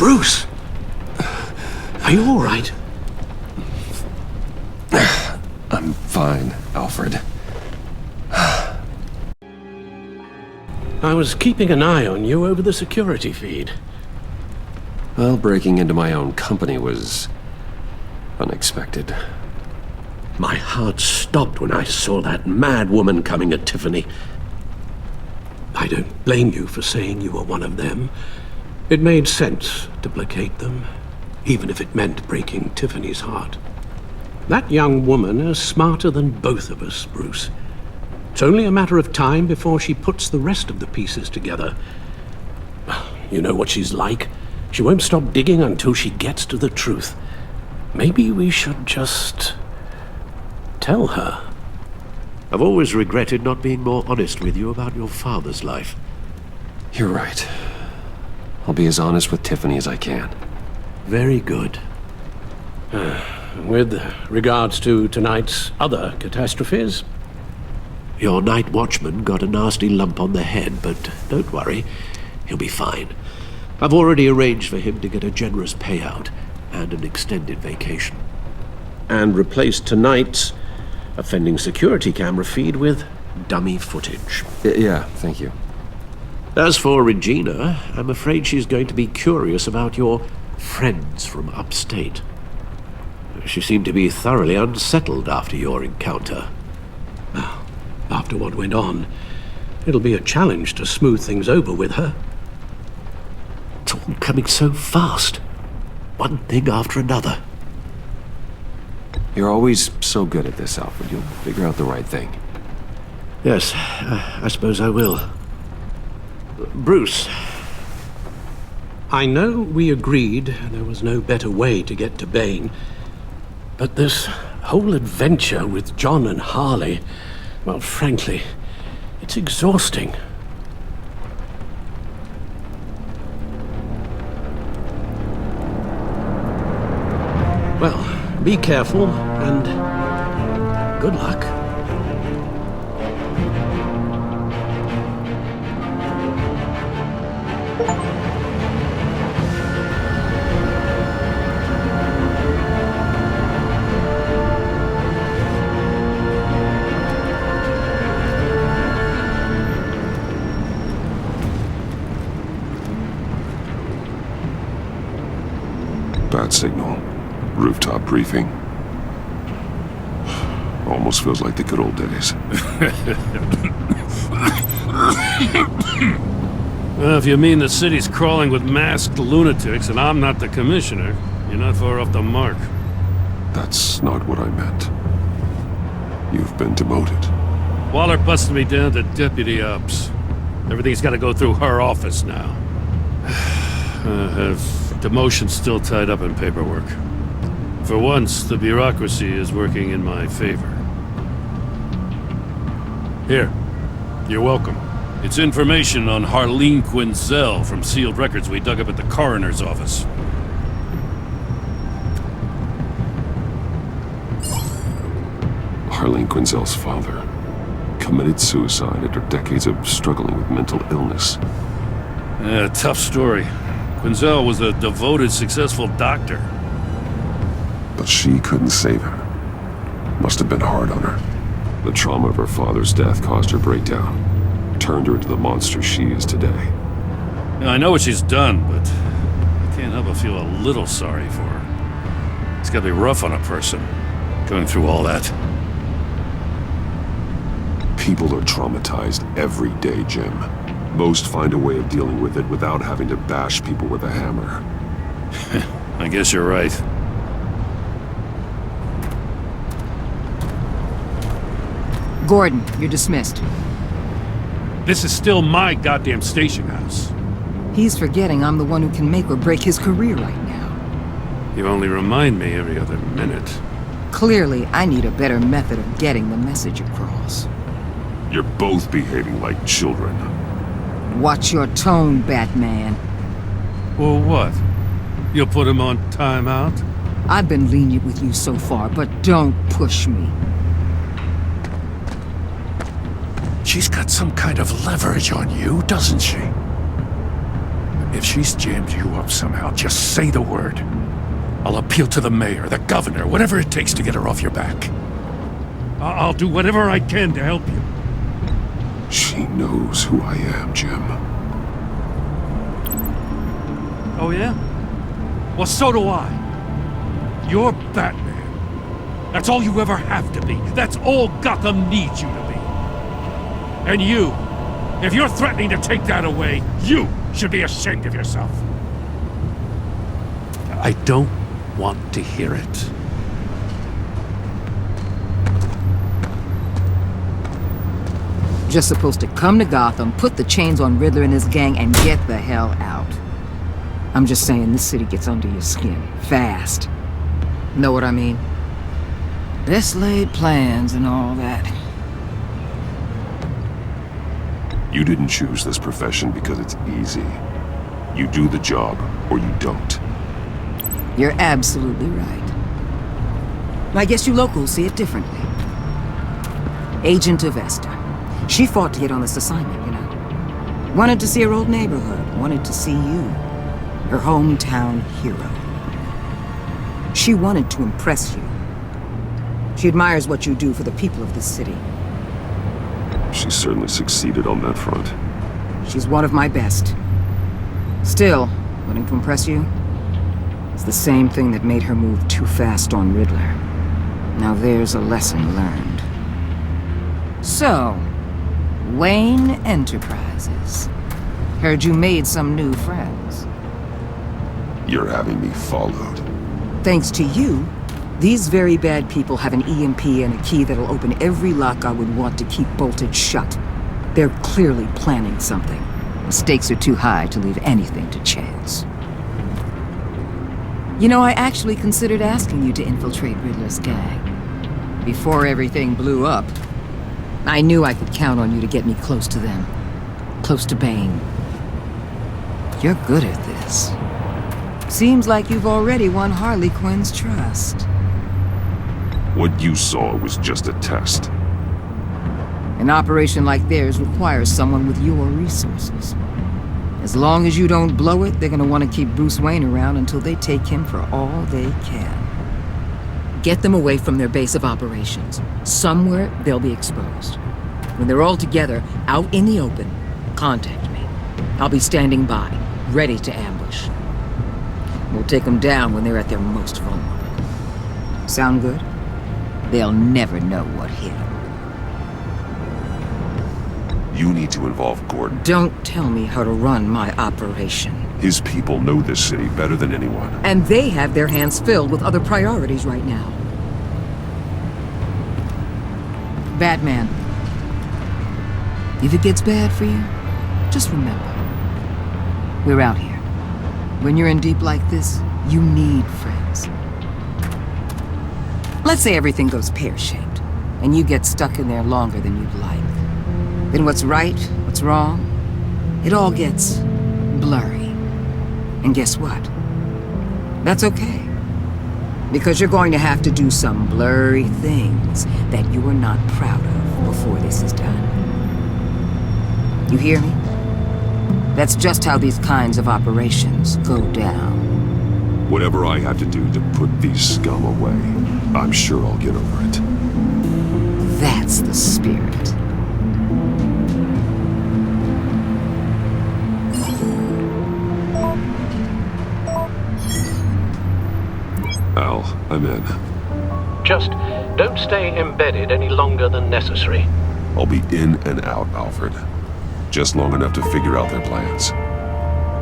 Bruce! Are you all right? I'm fine, Alfred. I was keeping an eye on you over the security feed. Well, breaking into my own company was unexpected. My heart stopped when I saw that mad woman coming at Tiffany. I don't blame you for saying you were one of them. It made sense to placate them, even if it meant breaking Tiffany's heart. That young woman is smarter than both of us, Bruce. It's only a matter of time before she puts the rest of the pieces together. You know what she's like. She won't stop digging until she gets to the truth. Maybe we should just tell her. I've always regretted not being more honest with you about your father's life. You're right. I'll be as honest with Tiffany as I can. Very good. With regards to tonight's other catastrophes, your night watchman got a nasty lump on the head, but don't worry, he'll be fine. I've already arranged for him to get a generous payout and an extended vacation. And replaced tonight's offending security camera feed with dummy footage. Yeah, thank you. As for Regina, I'm afraid she's going to be curious about your friends from upstate. She seemed to be thoroughly unsettled after your encounter. Now, after what went on, it'll be a challenge to smooth things over with her. It's all coming so fast. One thing after another. You're always so good at this, Alfred. You'll figure out the right thing. Yes, I suppose I will. Bruce. I know we agreed there was no better way to get to Bane, but this whole adventure with John and Harley, well, frankly, it's exhausting. Well, be careful, and good luck. Bad signal. Rooftop briefing. Almost feels like the good old days. Well, if you mean the city's crawling with masked lunatics and I'm not the commissioner, you're not far off the mark. That's not what I meant. You've been demoted. Waller busted me down to deputy ops. Everything's got to go through her office now. Have demotion still tied up in paperwork. For once, the bureaucracy is working in my favor. Here, you're welcome. It's information on Harleen Quinzel from sealed records we dug up at the coroner's office. Harleen Quinzel's father committed suicide after decades of struggling with mental illness. Yeah, tough story. Quinzel was a devoted, successful doctor. But she couldn't save her. Must have been hard on her. The trauma of her father's death caused her breakdown. Turned her into the monster she is today. Yeah, I know what she's done, but I can't help but feel a little sorry for her. It's gotta be rough on a person, going through all that. People are traumatized every day, Jim. Most find a way of dealing with it without having to bash people with a hammer. I guess you're right. Gordon, you're dismissed. This is still my goddamn station house. He's forgetting I'm the one who can make or break his career right now. You only remind me every other minute. Clearly, I need a better method of getting the message across. You're both behaving like children. Watch your tone, Batman. Well, what? You'll put him on timeout? I've been lenient with you so far, but don't push me. She's got some kind of leverage on you, doesn't she? If she's jammed you up somehow, just say the word. I'll appeal to the mayor, the governor, whatever it takes to get her off your back. I'll do whatever I can to help you. She knows who I am, Jim. Oh, yeah? Well, so do I. You're Batman. That's all you ever have to be. That's all Gotham needs you to be. And you, if you're threatening to take that away, you should be ashamed of yourself. I don't want to hear it. Just supposed to come to Gotham, put the chains on Riddler and his gang, and get the hell out. I'm just saying, this city gets under your skin. Fast. Know what I mean? Best laid plans and all that. You didn't choose this profession because it's easy. You do the job, or you don't. You're absolutely right. I guess you locals see it differently. Agent of Vesta. She fought to get on this assignment, you know. Wanted to see her old neighborhood. Wanted to see you. Her hometown hero. She wanted to impress you. She admires what you do for the people of this city. She certainly succeeded on that front. She's one of my best. Still, wanting to impress you is the same thing that made her move too fast on Riddler. Now there's a lesson learned. So, Wayne Enterprises. Heard you made some new friends. You're having me followed. Thanks to you, these very bad people have an EMP and a key that'll open every lock I would want to keep bolted shut. They're clearly planning something. The stakes are too high to leave anything to chance. You know, I actually considered asking you to infiltrate Riddler's gang. Before everything blew up, I knew I could count on you to get me close to them. Close to Bane. You're good at this. Seems like you've already won Harley Quinn's trust. What you saw was just a test. An operation like theirs requires someone with your resources. As long as you don't blow it, they're gonna want to keep Bruce Wayne around until they take him for all they can. Get them away from their base of operations. Somewhere they'll be exposed. When they're all together, out in the open, contact me. I'll be standing by, ready to ambush. We'll take them down when they're at their most vulnerable. Sound good? They'll never know what hit them. You need to involve Gordon. Don't tell me how to run my operation. His people know this city better than anyone. And they have their hands filled with other priorities right now. Batman. If it gets bad for you, just remember, we're out here. When you're in deep like this, you need friends. Let's say everything goes pear-shaped, and you get stuck in there longer than you'd like. Then what's right, what's wrong, it all gets blurry. And guess what? That's okay. Because you're going to have to do some blurry things that you are not proud of before this is done. You hear me? That's just how these kinds of operations go down. Whatever I have to do to put these scum away, I'm sure I'll get over it. That's the spirit. Al, I'm in. Just don't stay embedded any longer than necessary. I'll be in and out, Alfred. Just long enough to figure out their plans.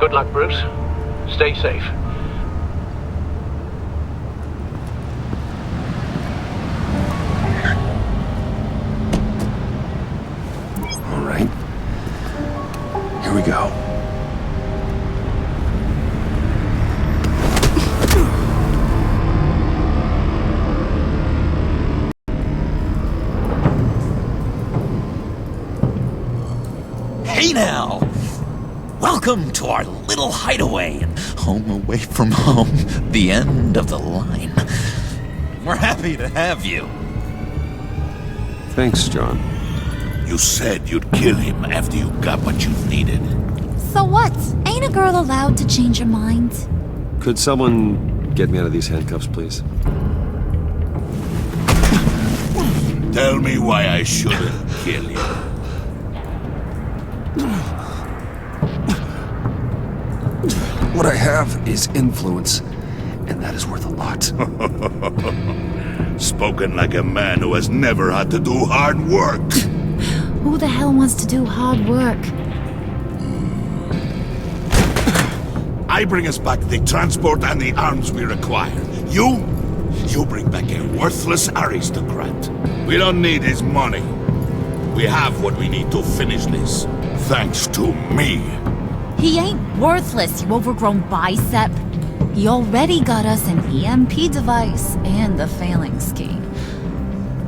Good luck, Bruce. Stay safe. All right. Here we go. Hey now! Welcome to our little hideaway and home away from home, the end of the line. We're happy to have you. Thanks, John. You said you'd kill him after you got what you needed. So what? Ain't a girl allowed to change her mind? Could someone get me out of these handcuffs, please? Tell me why I shouldn't kill you. What I have is influence, and that is worth a lot. Spoken like a man who has never had to do hard work. Who the hell wants to do hard work? I bring us back the transport and the arms we require. You bring back a worthless aristocrat. We don't need his money. We have what we need to finish this. Thanks to me. He ain't worthless, you overgrown bicep. He already got us an EMP device and a failing scheme.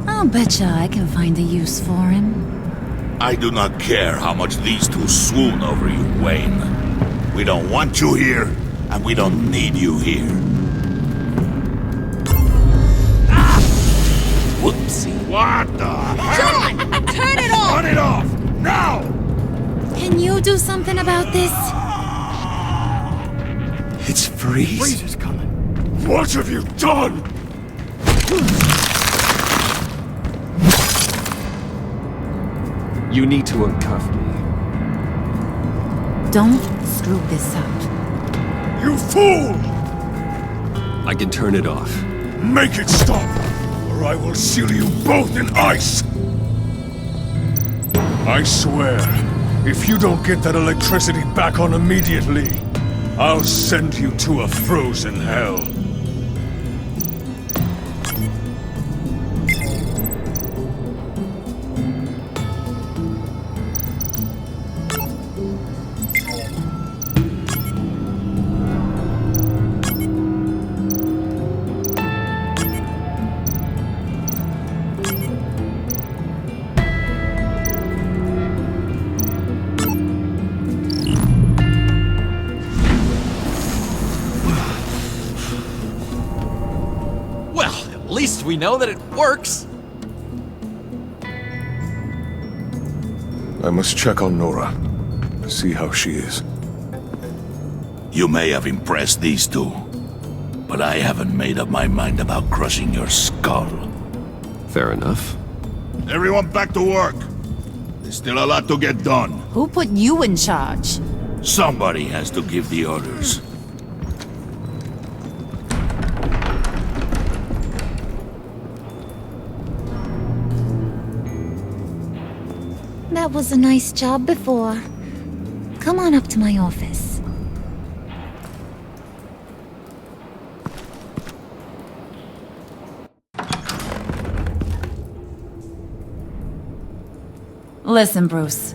I'll betcha I can find a use for him. I do not care how much these two swoon over you, Wayne. We don't want you here, and we don't need you here. Ah! Whoopsie. What the hell? John! Turn it off! Turn it off! Now! Can you do something about this? It's Freeze. Freeze is coming. What have you done? You need to uncuff me. Don't screw this up. You fool! I can turn it off. Make it stop, or I will seal you both in ice! I swear, if you don't get that electricity back on immediately, I'll send you to a frozen hell. At least we know that it works. I must check on Nora. See how she is. You may have impressed these two, but I haven't made up my mind about crushing your skull. Fair enough. Everyone back to work. There's still a lot to get done. Who put you in charge? Somebody has to give the orders. That was a nice job before. Come on up to my office. Listen, Bruce.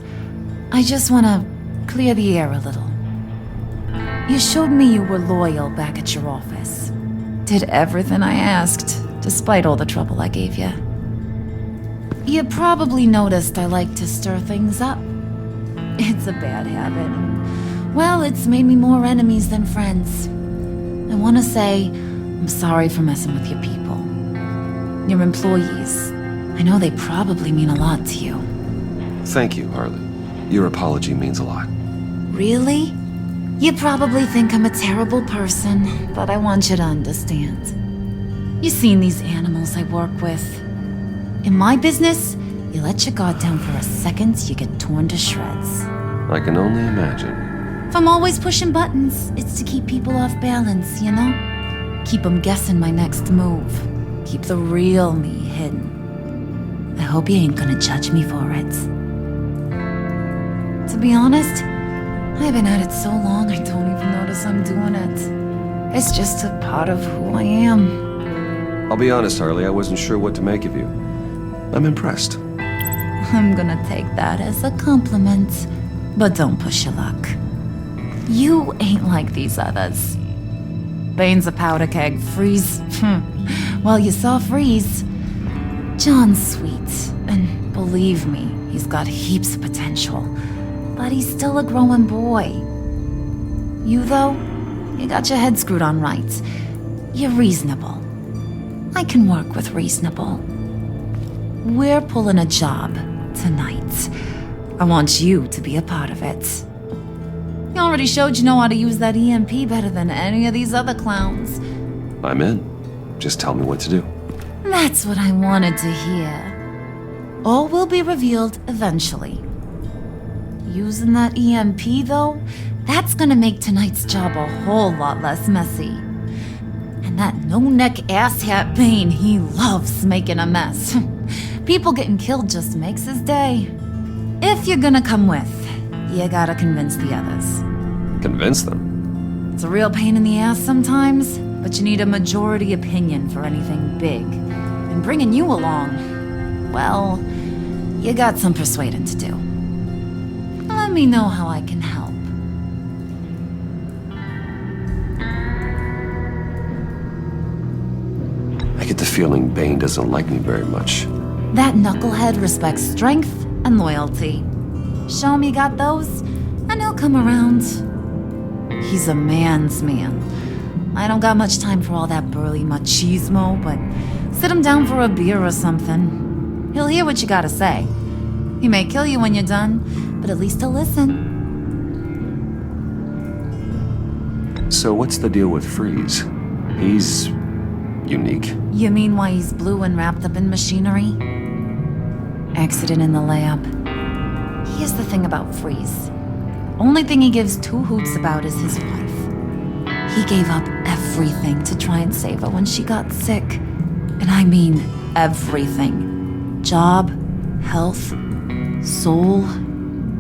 I just want to clear the air a little. You showed me you were loyal back at your office. Did everything I asked, despite all the trouble I gave you. You probably noticed I like to stir things up. It's a bad habit. Well, it's made me more enemies than friends. I want to say I'm sorry for messing with your people. Your employees. I know they probably mean a lot to you. Thank you, Harley. Your apology means a lot. Really? You probably think I'm a terrible person, but I want you to understand. You've seen these animals I work with. In my business, you let your guard down for a second, you get torn to shreds. I can only imagine. If I'm always pushing buttons, it's to keep people off balance, you know? Keep them guessing my next move. Keep the real me hidden. I hope you ain't gonna judge me for it. To be honest, I've been at it so long I don't even notice I'm doing it. It's just a part of who I am. I'll be honest, Harley, I wasn't sure what to make of you. I'm impressed. I'm gonna take that as a compliment, but don't push your luck. You ain't like these others. Bane's a powder keg, Freeze. Well, you saw Freeze. John's sweet, and believe me, he's got heaps of potential. But he's still a growing boy. You, though, you got your head screwed on right. You're reasonable. I can work with reasonable. We're pulling a job tonight. I want you to be a part of it. You already showed you know how to use that EMP better than any of these other clowns. I'm in. Just tell me what to do. That's what I wanted to hear. All will be revealed eventually. Using that EMP, though, that's gonna make tonight's job a whole lot less messy. And that no-neck asshat Bane, he loves making a mess. People getting killed just makes his day. If you're gonna come with, you gotta convince the others. Convince them? It's a real pain in the ass sometimes, but you need a majority opinion for anything big. And bringing you along, well, you got some persuading to do. Let me know how I can help. I get the feeling Bane doesn't like me very much. That knucklehead respects strength and loyalty. Show him you got those, and he'll come around. He's a man's man. I don't got much time for all that burly machismo, but sit him down for a beer or something. He'll hear what you gotta say. He may kill you when you're done, but at least he'll listen. So what's the deal with Freeze? He's unique. You mean why he's blue and wrapped up in machinery? Accident in the lab. Here's the thing about Freeze. Only thing he gives two hoots about is his wife. He gave up everything to try and save her when she got sick. And I mean everything. Job, health, soul,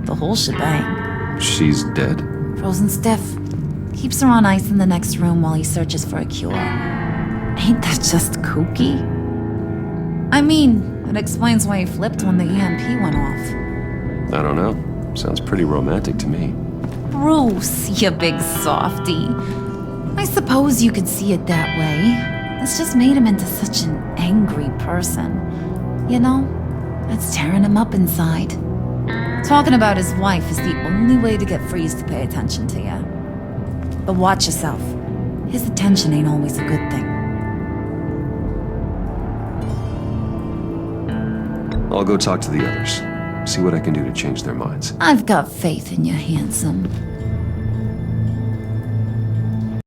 the whole shebang. She's dead? Frozen stiff. Keeps her on ice in the next room while he searches for a cure. Ain't that just kooky? I mean, it explains why he flipped when the EMP went off. I don't know. Sounds pretty romantic to me. Bruce, you big softy. I suppose you could see it that way. It's just made him into such an angry person. You know, it's tearing him up inside. Talking about his wife is the only way to get Freeze to pay attention to you. But watch yourself. His attention ain't always a good thing. I'll go talk to the others. See what I can do to change their minds. I've got faith in you, handsome.